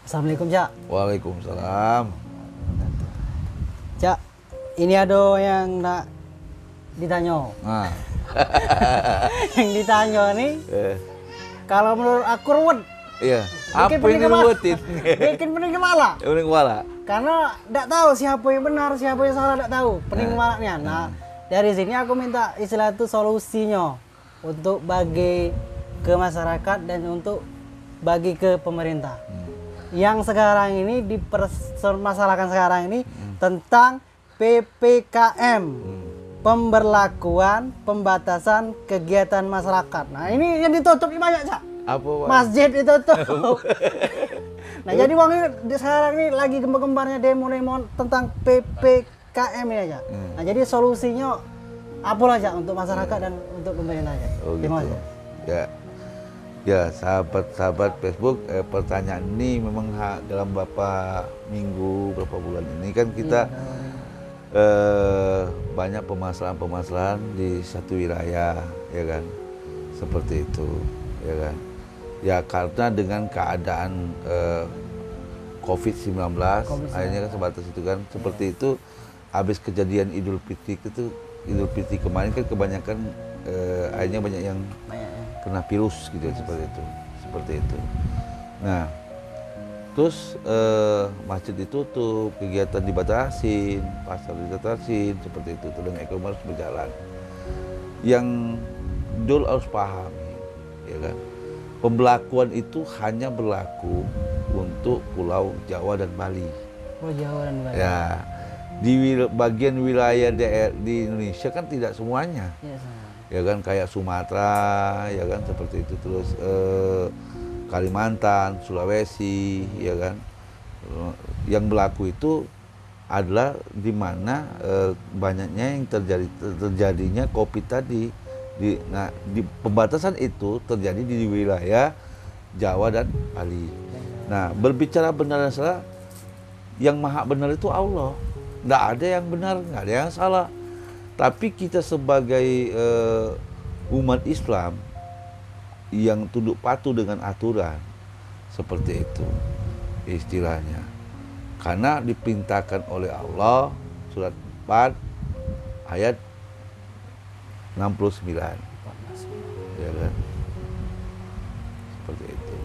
Assalamualaikum, Cak. Waalaikumsalam. Cak, ini ada yang nak ditanya. Nah, Yang ditanya nih, kalau menurut aku ruwet. iya. Bikin Apa pening ini kepala. ruwetin? Bikin pening kepala. Pening kepala. Karena tidak tahu siapa yang benar, siapa yang salah, tidak tahu. Pening kepalanya. Nah, dari sini aku minta istilah itu solusinya untuk bagi ke masyarakat dan untuk bagi ke pemerintah. Yang sekarang ini dipermasalahkan sekarang ini tentang PPKM, pemberlakuan pembatasan kegiatan masyarakat. Nah, ini yang ditutup ini banyak, Cak. Apa, Pak? Masjid ditutup. Nah, jadi wong ini sekarang ini lagi gembar-gembarnya demo-demo tentang PPKM ini aja. Nah, jadi solusinya apa aja untuk masyarakat dan untuk pemerintah aja. Oh, Gimana gitu. aja? Ya, sahabat-sahabat Facebook, pertanyaan ini memang dalam beberapa minggu, beberapa bulan ini kan kita banyak permasalahan-permasalahan di satu wilayah, ya kan, seperti itu, ya kan. Ya karena dengan keadaan COVID-19, akhirnya kan sebatas itu kan, seperti itu. Habis kejadian Idul Fitri kemarin kan kebanyakan akhirnya banyak yang kena virus gitu, seperti itu. Nah, terus masjid ditutup, kegiatan dibatasin, pasar dibatasin, seperti itu. Dan ekonomi harus berjalan. Yang Dul harus pahami, ya kan, pembelakuan itu hanya berlaku untuk Pulau Jawa dan Bali. Oh, Jawa dan Bali. Ya, di bagian wilayah di Indonesia kan tidak semuanya. Iya, sama. Ya kan, kayak Sumatera, ya kan, seperti itu. Terus Kalimantan, Sulawesi, ya kan. Yang berlaku itu adalah di mana banyaknya yang terjadinya COVID tadi. Nah, di pembatasan itu terjadi di wilayah Jawa dan Bali. Nah, berbicara benar dan salah, yang maha benar itu Allah. Nggak ada yang benar, nggak ada yang salah. Tapi kita sebagai umat Islam yang tunduk patuh dengan aturan, seperti itu istilahnya. Karena diperintahkan oleh Allah, surat 4 ayat 69. Ya kan? Seperti itu.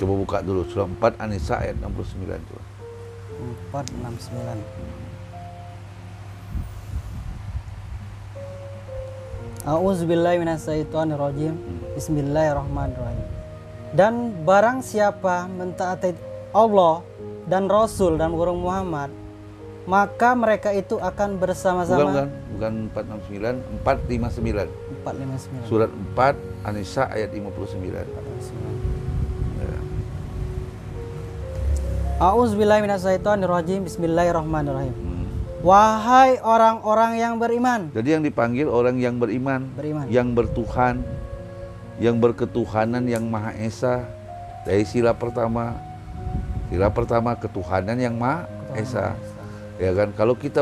Coba buka dulu surah 4 An-Nisa ayat 69 coba. 469. A'udzubillahiminasyaitonirrajim. Bismillahirrahmanirrahim. Dan barang siapa mentaati Allah dan Rasul dan Guru Muhammad, maka mereka itu akan bersama-sama. Bukan 469, 459. 459. Surat 4 An-Nisa ayat 59. Ya. A'udzubillahiminasyaitonirrajim. Bismillahirrahmanirrahim. Wahai orang-orang yang beriman. Jadi yang dipanggil orang yang beriman, yang bertuhan, yang berketuhanan yang Maha Esa. Dari sila pertama ketuhanan yang Maha Esa. Ya kan, kalau kita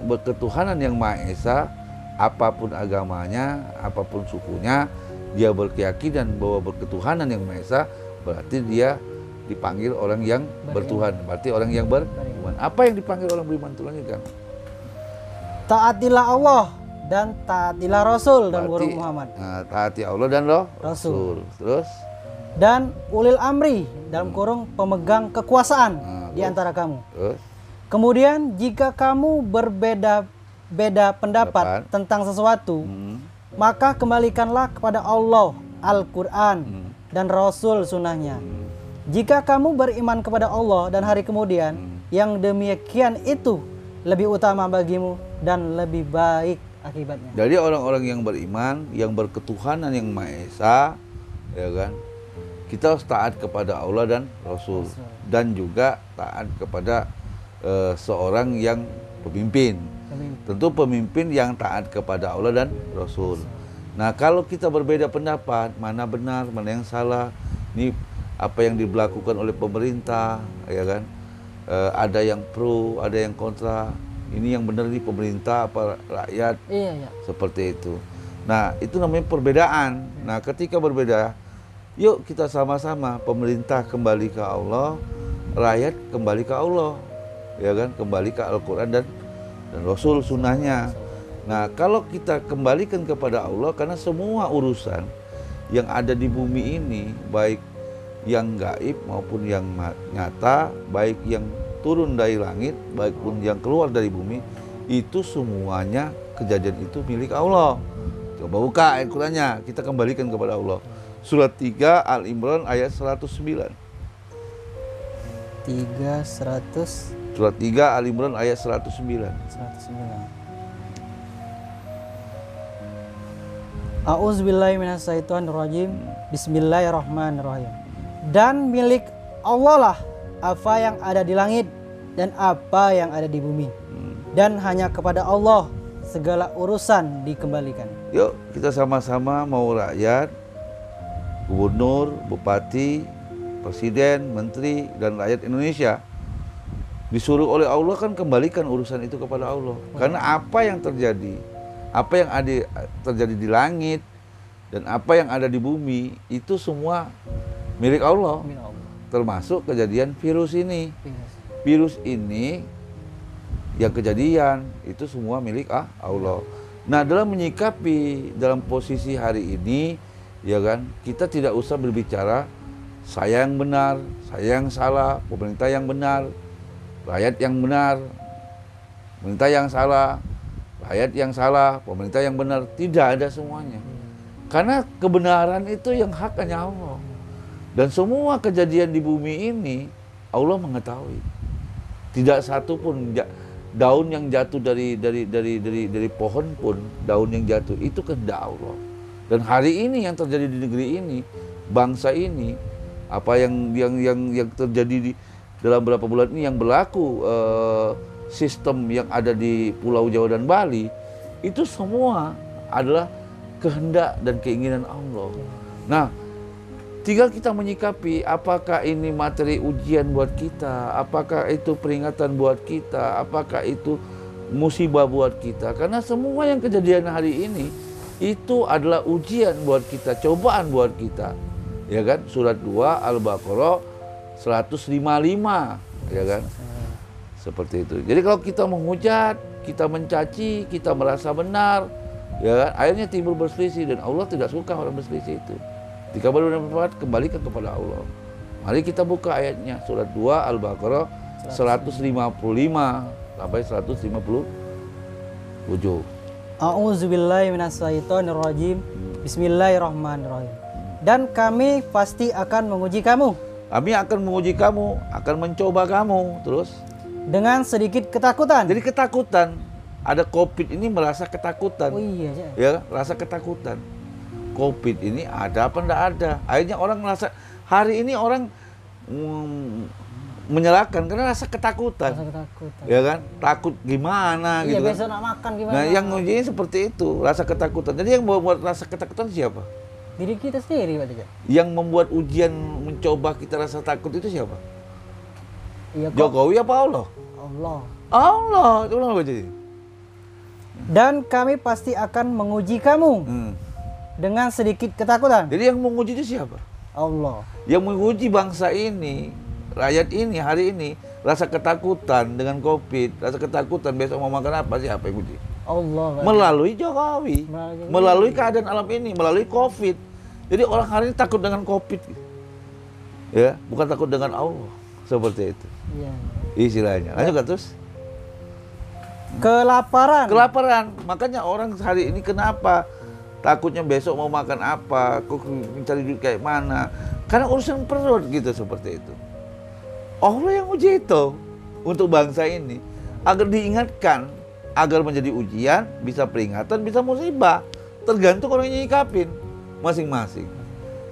berketuhanan yang Maha Esa, apapun agamanya, apapun sukunya, dia berkeyakinan bahwa berketuhanan yang Maha Esa, berarti dia dipanggil orang yang bertuhan, berarti orang yang beriman. Apa yang dipanggil orang beriman itu lagi kan? Taatilah Allah dan taatilah Rasul dan Guru Muhammad. Nah, taati Allah dan Rasul. Terus? Dan ulil amri dalam kurung pemegang kekuasaan di antara kamu. Terus? Kemudian jika kamu berbeda pendapat tentang sesuatu, maka kembalikanlah kepada Allah Al-Quran dan Rasul sunnahnya. Jika kamu beriman kepada Allah dan hari kemudian, yang demikian itu lebih utama bagimu dan lebih baik akibatnya. Jadi orang-orang yang beriman, yang berketuhanan yang Maha Esa, ya kan, kita harus taat kepada Allah dan Rasul. Dan juga taat kepada seorang yang pemimpin. Tentu pemimpin yang taat kepada Allah dan Rasul. Nah, kalau kita berbeda pendapat, mana benar, mana yang salah, ini apa yang dilakukan oleh pemerintah, ya kan, ada yang pro, ada yang kontra. Ini yang benar di pemerintah apa rakyat, Iya. seperti itu. Nah, itu namanya perbedaan. Nah, ketika berbeda, Yuk kita sama-sama, pemerintah kembali ke Allah, rakyat kembali ke Allah, ya kan, kembali ke Al-Quran dan Rasul sunnahnya. Nah, kalau kita kembalikan kepada Allah, karena semua urusan yang ada di bumi ini, baik yang gaib maupun yang nyata, baik yang turun dari langit, baik pun yang keluar dari bumi, itu semuanya kejadian itu milik Allah. Coba buka ayat Qurannya, kita kembalikan kepada Allah. Surat 3 Al-Imran ayat 109. Surat 3 Al-Imran ayat 109. A'udzubillahi minasyaitonirrajim. Bismillahirrahmanirrahim. Dan milik Allah lah apa yang ada di langit dan apa yang ada di bumi. Dan hanya kepada Allah segala urusan dikembalikan. Yuk kita sama-sama, mau rakyat, gubernur, bupati, presiden, menteri, dan rakyat Indonesia disuruh oleh Allah kan kembalikan urusan itu kepada Allah. Karena apa yang terjadi, apa yang terjadi di langit dan apa yang ada di bumi itu semua milik Allah. Termasuk kejadian virus ini. Virus ini yang kejadian itu semua milik Allah. Nah, dalam menyikapi dalam posisi hari ini, ya kan, kita tidak usah berbicara saya yang benar, saya yang salah, pemerintah yang benar, rakyat yang benar, pemerintah yang salah, rakyat yang salah, pemerintah yang benar. Tidak ada semuanya. Karena kebenaran itu yang hak hanya Allah. Dan semua kejadian di bumi ini Allah mengetahui. Tidak satu pun daun yang jatuh dari pohon pun, daun yang jatuh itu kehendak Allah. Dan hari ini yang terjadi di negeri ini, bangsa ini, apa yang terjadi di dalam beberapa bulan ini yang berlaku, sistem yang ada di Pulau Jawa dan Bali, itu semua adalah kehendak dan keinginan Allah. Nah, tinggal kita menyikapi apakah ini materi ujian buat kita, apakah itu peringatan buat kita, apakah itu musibah buat kita. Karena semua yang kejadian hari ini itu adalah ujian buat kita, cobaan buat kita. Ya kan? Surat 2 Al-Baqarah 155, ya kan? Seperti itu. Jadi kalau kita menghujat, kita mencaci, kita merasa benar, ya kan? Akhirnya timbul berselisih dan Allah tidak suka orang berselisih itu. Jika baru bermanfaat, kembalikan kepada Allah. Mari kita buka ayatnya, surat 2 Al-Baqarah 155 sampai 157. A'udzubillahi minasyaitonirrajim. Bismillahirrahmanirrahim. Dan kami pasti akan menguji kamu. Kami akan menguji kamu, akan mencoba kamu, terus dengan sedikit ketakutan. Jadi ketakutan, ada COVID ini merasa ketakutan. Oh iya, ya, rasa ketakutan. COVID ini ada apa enggak ada. Akhirnya orang merasa, hari ini orang menyerahkan karena rasa ketakutan. Ya kan? Takut gimana iya, gitu. Besok nak makan gimana. Nah, yang ujinya seperti itu, rasa ketakutan. Jadi yang membuat rasa ketakutan siapa? Diri kita sendiri, Pak Teja. Yang membuat ujian mencoba kita rasa takut itu siapa? Iya, Jokowi apa Allah? Allah. Allah, itu apa jadi? Dan kami pasti akan menguji kamu. Dengan sedikit ketakutan. Jadi yang menguji itu siapa? Allah. Yang menguji bangsa ini, rakyat ini hari ini, rasa ketakutan dengan COVID, rasa ketakutan besok mau makan apa, siapa yang uji? Allah. Melalui Jokowi, melalui keadaan alam ini, melalui COVID. Jadi orang hari ini takut dengan COVID, ya, bukan takut dengan Allah, seperti itu. Iya. Istilahnya. Lanjut terus. Kelaparan. Kelaparan. Makanya orang hari ini kenapa takutnya besok mau makan apa, kok mencari duit kayak mana? Karena urusan perut gitu, seperti itu. Allah yang uji itu untuk bangsa ini agar diingatkan, agar menjadi ujian, bisa peringatan, bisa musibah. Tergantung orang yang nyikapin masing-masing.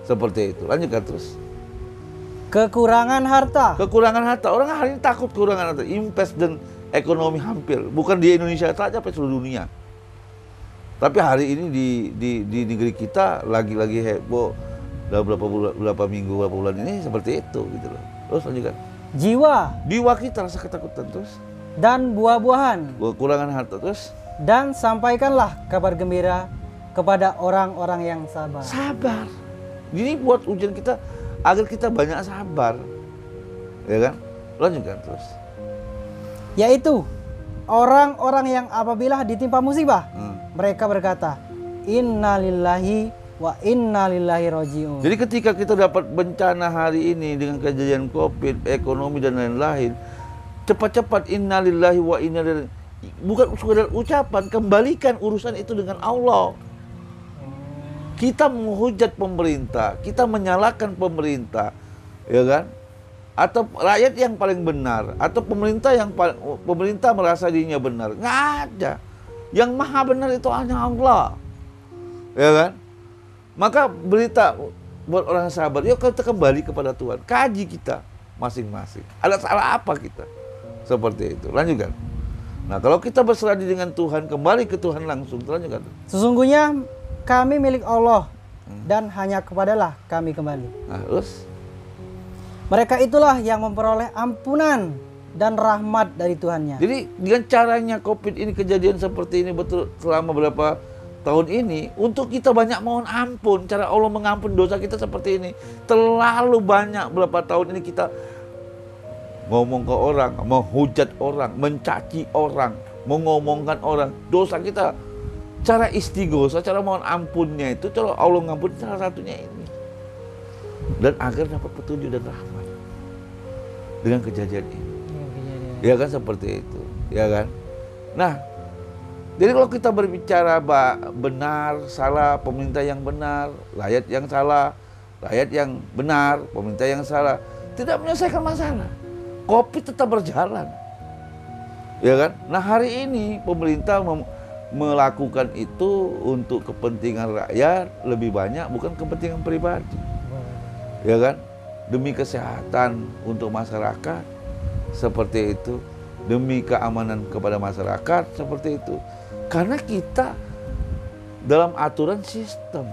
Seperti itu. Lanjutkan terus. Kekurangan harta. Kekurangan harta. Orang hari ini takut kekurangan harta. Impas dan ekonomi hampir. Bukan di Indonesia saja, tapi seluruh dunia. Tapi hari ini di negeri kita lagi heboh dalam beberapa minggu, beberapa bulan ini seperti itu gitu loh. Terus lanjutkan. Jiwa kita rasa ketakutan terus. Dan buah-buahan. Kekurangan harta terus. Dan sampaikanlah kabar gembira kepada orang-orang yang sabar. Sabar. Ini buat ujian kita agar kita banyak sabar, ya kan? Lanjutkan terus. Yaitu orang-orang yang apabila ditimpa musibah, mereka berkata, innalillahi wa innalillahi rojiun. Jadi ketika kita dapat bencana hari ini dengan kejadian COVID, ekonomi dan lain-lain, cepat-cepat innalillahi wa innalillahi, bukan sekedar ucapan, kembalikan urusan itu dengan Allah. Kita menghujat pemerintah, kita menyalahkan pemerintah, ya kan? Atau rakyat yang paling benar, atau pemerintah merasa dirinya benar. Nggak ada. Yang maha benar itu hanya Allah, ya kan? Maka berita buat orang sabar, yuk kita kembali kepada Tuhan, kaji kita masing-masing. Ada salah apa kita? Seperti itu. Lanjutkan. Nah, kalau kita berserah diri dengan Tuhan, kembali ke Tuhan langsung. Lanjutkan. Sesungguhnya kami milik Allah dan hanya kepadalah kami kembali. Nah, terus? Mereka itulah yang memperoleh ampunan dan rahmat dari Tuhannya. Jadi dengan caranya COVID ini, kejadian seperti ini betul selama berapa tahun ini, untuk kita banyak mohon ampun. Cara Allah mengampun dosa kita seperti ini. Terlalu banyak berapa tahun ini kita ngomong ke orang, menghujat orang, mencaci orang, mengomongkan orang. Dosa kita, cara istighosa, cara mohon ampunnya itu, cara Allah ngampun salah satunya ini. Dan agar dapat petunjuk dan rahmat dengan kejadian ini. Ya kan, seperti itu, ya kan. Nah, jadi kalau kita berbicara benar, salah, pemerintah yang benar, rakyat yang salah, rakyat yang benar, pemerintah yang salah, tidak menyelesaikan masalah. COVID tetap berjalan, ya kan. Nah, hari ini pemerintah melakukan itu untuk kepentingan rakyat lebih banyak, bukan kepentingan pribadi, ya kan. Demi kesehatan untuk masyarakat, seperti itu. Demi keamanan kepada masyarakat, seperti itu. Karena kita dalam aturan sistem,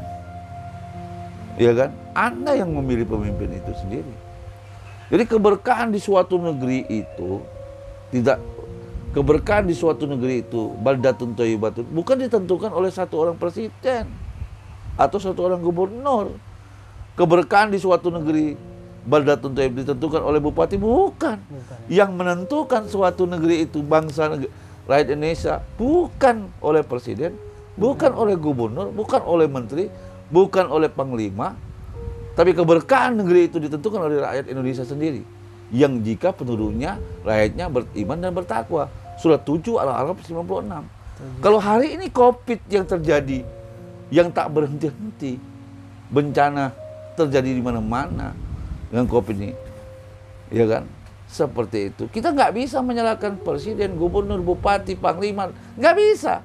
ya kan. Anda yang memilih pemimpin itu sendiri. Jadi keberkahan di suatu negeri itu keberkahan di suatu negeri itu, baldatun thayyibatun, bukan ditentukan oleh satu orang presiden atau satu orang gubernur. Keberkahan di suatu negeri, baldatun thayyibatun, ditentukan oleh bupati, bukan. Yang menentukan suatu negeri itu, bangsa rakyat Indonesia, bukan oleh presiden, bukan oleh gubernur, bukan oleh menteri, bukan oleh panglima, tapi keberkahan negeri itu ditentukan oleh rakyat Indonesia sendiri. Yang jika penduduknya, rakyatnya beriman dan bertakwa. Surat 7 Al-A'raf 96. Kalau hari ini COVID yang terjadi, yang tak berhenti-henti, bencana terjadi di mana-mana dengan COVID ini, ya kan? Seperti itu. Kita nggak bisa menyalahkan presiden, gubernur, bupati, panglima, nggak bisa.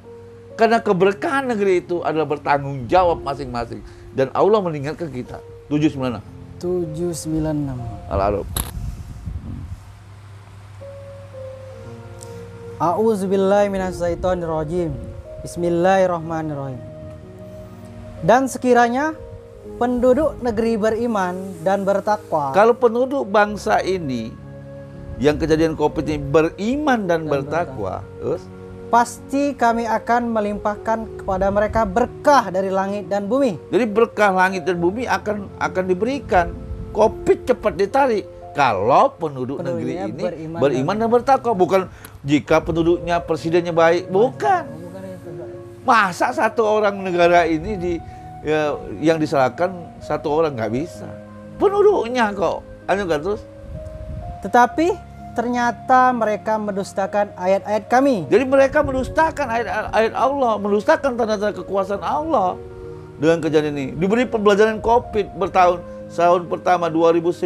Karena keberkahan negeri itu adalah bertanggung jawab masing-masing. Dan Allah mengingatkan kita. 796. Al-A'raf. A'udzubillahi minasyaitonirrajim. Bismillahirrahmanirrahim. Dan sekiranya penduduk negeri beriman dan bertakwa. Kalau penduduk bangsa ini yang kejadian COVID ini beriman dan bertakwa, terus pasti kami akan melimpahkan kepada mereka berkah dari langit dan bumi. Jadi berkah langit dan bumi akan diberikan. COVID cepat ditarik kalau penduduk negeri ini beriman dan bertakwa. Bukan jika penduduknya, presidennya baik, bukan. Masa satu orang negara ini yang disalahkan satu orang, nggak bisa. Penduduknya kok. Terus. Tetapi ternyata mereka mendustakan ayat-ayat kami. Jadi mereka mendustakan ayat-ayat Allah, mendustakan tanda-tanda kekuasaan Allah. Dengan kejadian ini diberi pembelajaran COVID bertahun, tahun pertama 2019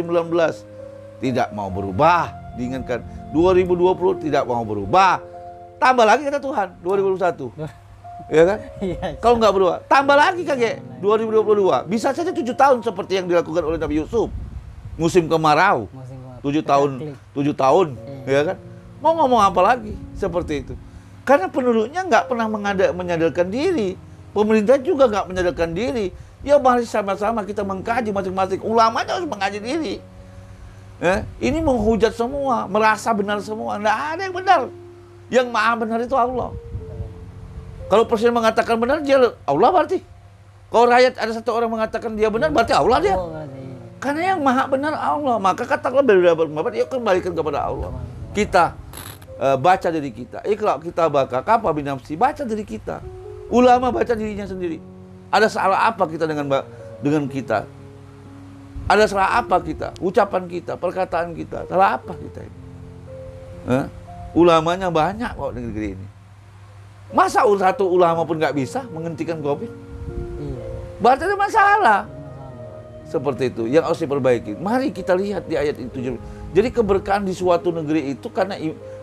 tidak mau berubah, diingatkan 2020 tidak mau berubah, tambah lagi kata Tuhan 2021, ya kan? Kalau nggak berubah, tambah lagi kakek 2022, bisa saja 7 tahun seperti yang dilakukan oleh Nabi Yusuf, musim kemarau. 7 tahun, ya kan? Mau ngomong apa lagi seperti itu? Karena penduduknya nggak pernah menyadarkan diri, pemerintah juga nggak menyadarkan diri. Ya mari sama-sama kita mengkaji masing-masing. Ulamanya harus mengkaji diri. Ini menghujat semua, merasa benar semua. Nggak ada yang benar. Yang maha benar itu Allah. Kalau presiden mengatakan benar, dia Allah berarti. Kalau rakyat ada satu orang mengatakan dia benar, berarti Allah dia. Oh, berarti. Karena yang maha benar Allah. Maka katakanlah berbeda pendapat, yuk kembalikan kepada Allah. Kita baca diri kita. Iqra kita baca, kafa binafsi, baca diri kita. Ulama baca dirinya sendiri. Ada salah apa kita dengan kita? Ada salah apa kita? Ucapan kita, perkataan kita, salah apa kita ini? Ulamanya banyak kok di negeri ini. Masa satu ulama pun nggak bisa menghentikan COVID? Iya. Berarti ada masalah. Seperti itu, yang harus diperbaiki. Mari kita lihat di ayat itu. Jadi keberkahan di suatu negeri itu karena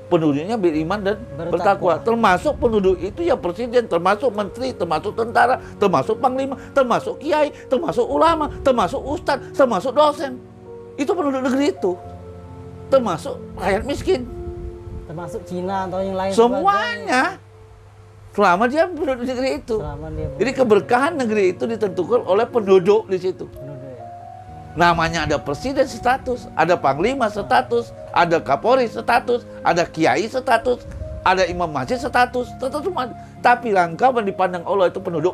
penduduknya beriman dan bertakwa. Termasuk penduduk itu ya presiden, termasuk menteri, termasuk tentara, termasuk panglima, termasuk kiai, termasuk ulama, termasuk ustadz, termasuk dosen. Itu penduduk negeri itu. Termasuk rakyat miskin. Termasuk Cina atau yang lain. Semuanya. Selama dia penduduk negeri itu. Jadi keberkahan negeri itu ditentukan oleh penduduk di situ. Namanya ada presiden status, ada panglima status, ada kapolri status, ada kiai status, ada imam masjid status semua. Tapi langkah dipandang Allah itu penduduk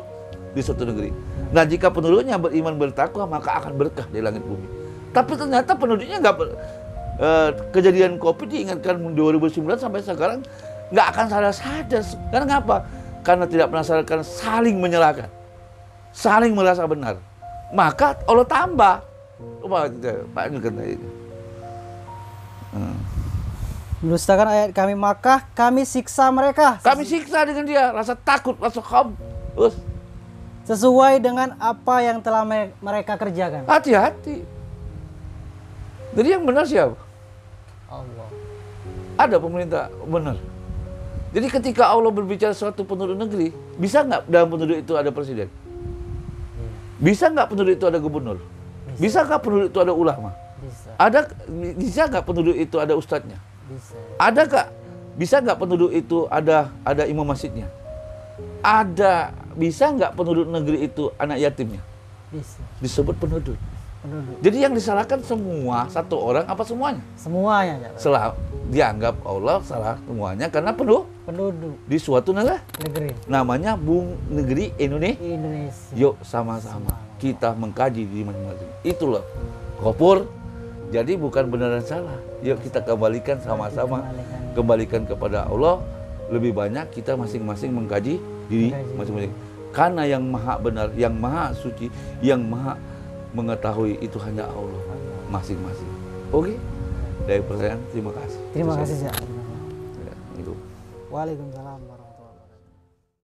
di suatu negeri. Nah jika penduduknya beriman bertakwa maka akan berkah di langit bumi. Tapi ternyata penduduknya nggak kejadian COVID diingatkan 2009 sampai sekarang nggak akan sadar. Karena ngapa? Karena tidak penasaran, saling menyalahkan, saling merasa benar. Maka Allah tambah. Pak itu. Mendustakan ayat kami, maka kami siksa mereka. Kami siksa dengan dia, rasa takut, rasa khawf. Sesuai dengan apa yang telah mereka kerjakan. Hati-hati. Jadi yang benar siapa? Allah. Ada pemerintah benar. Jadi ketika Allah berbicara suatu penduduk negeri, bisa nggak dalam penduduk itu ada presiden? Bisa nggak penduduk itu ada gubernur? Bisa nggak penduduk itu ada ulama? Bisa nggak penduduk itu ada ustadznya? Bisa nggak penduduk itu ada imam masjidnya? Bisa nggak penduduk negeri itu anak yatimnya? Bisa. Disebut penduduk. Jadi yang disalahkan semua satu orang apa semuanya? Semuanya. Dianggap Allah salah semuanya karena penduduk di suatu negeri. Namanya negeri Indonesia. Yuk sama-sama kita mengkaji di masing-masing. Itulah Ghafur. Jadi bukan benar dan salah. Yuk kita kembalikan sama-sama, kembalikan kepada Allah. Lebih banyak kita masing-masing mengkaji diri masing-masing. Karena yang maha benar, yang maha suci, yang maha mengetahui itu hanya Allah masing-masing. Oke? Dari pertanyaan, terima kasih. Terima kasih. Ya, itu. Waalaikumsalam.